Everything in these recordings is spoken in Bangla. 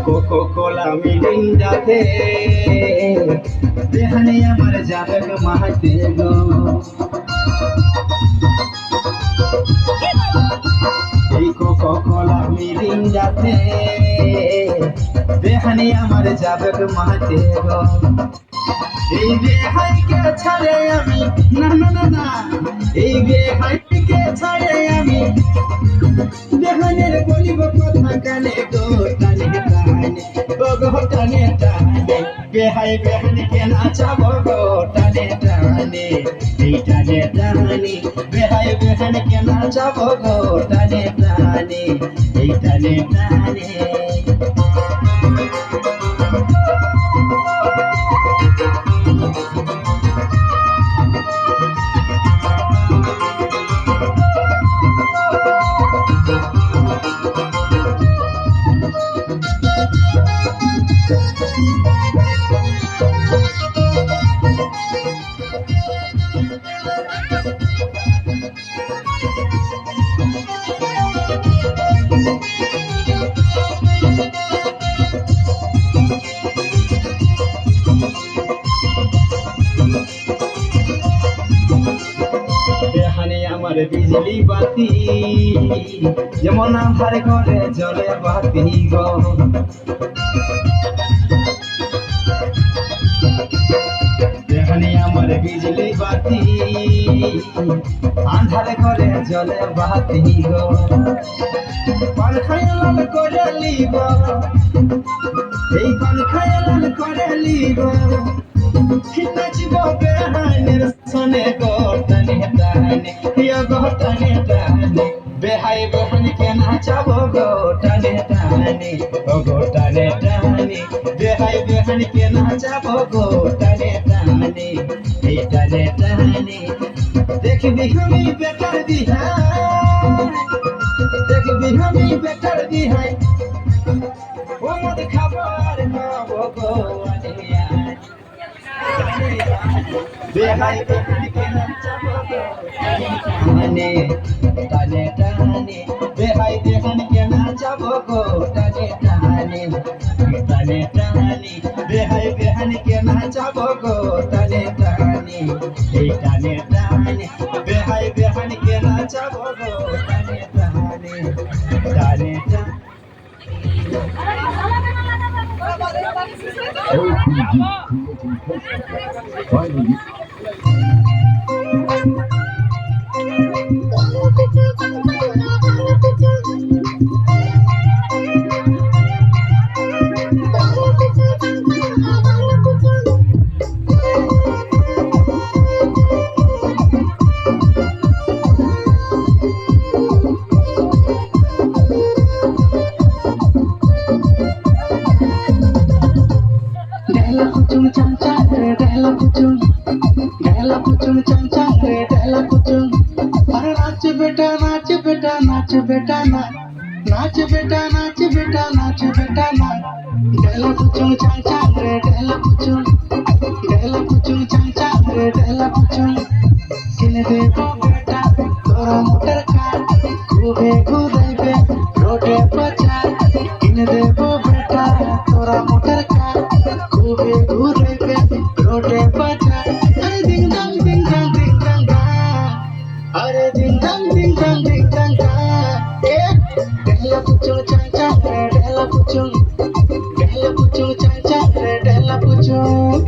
কোকো কোলা মিরিন্ডাতে দেহানে আমার যাবে গো মাহাতে গো। এই কোকো কোলা মিরিন্ডাতে দেহানে আমার যাবে গো মাহাতে গো। এই বেহাইকে ছাড়ে আমি না না না না, এই বেহাইকে ছাড়ে আমি দেহানের বলিব কথা কানে গো টানে টানে গো গো টানে টানে। বেহাই বেহানকে নাচাবো গো টানে টানে, এই টানে টানে বেহাই বেহানকে নাচাবো গো টানে টানে, এই টানে টানে। দেহানে আমার বিজলি বাতি যেমন আধার করে জ্বলে বাতি গো। দেহানে আমার বিজলি বাতি আধার করে জ্বলে বাতি গো। পানখায় লাল করে লিব, এই পানখায় লাল করে লিব, নাচিব বেহানের সনে গো টানে টানে গো টানে টানে। বেহাই বেহানকে নাচাবো গো টানে টানে ও গো টানে টানে। বেহাই বেহানকে নাচাবো গো টানে টানে, এই টানে টানে। দেখবি আমি বেকার দিহাই, দেখবি আমি বেকার দিহাই, ও মদ খাবার খাবো গো আনিয়া। বেহাই বেহানকে নাচাবো গো টানে টানে টানে। বেহাই বেহানকে নাচাবো গো টানে টানে টানে টানে। বেহাই বেহানকে নাচাবো গো টানে টানে, এই টানে টানে। বেহাই বেহানকে নাচাবো গো টানে টানে টানে টানে। Dela kucing cancang re, dela kucing cancang re, dela kucing. अरे नाच बेटा नाच बेटा नाच बेटा नाच, नाच बेटा नाच बेटा नाच बेटा नाच। dela kucing cancang re, dela kucing cancang re, dela kucing. किने देखो बेटा तोरा मोटर कार, घूमे घूमे रोडे पचा। किने देखो बेटा तोरा मोटर कार, घूमे घूमे रोडे पचा। अरे डिंग डंग डिंग डंग डिंग डंग गा, अरे डिंग डंग डिंग डंग डिंग डंग गा। ए डेला पुचुंग चांचांग रे, डेला पुचुंग चांचांग रे, डेला पुचुंग।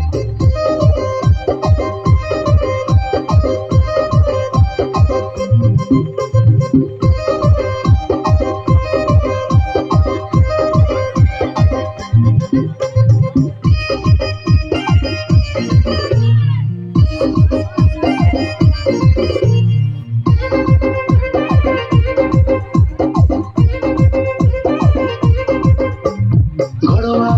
ঘরোয়া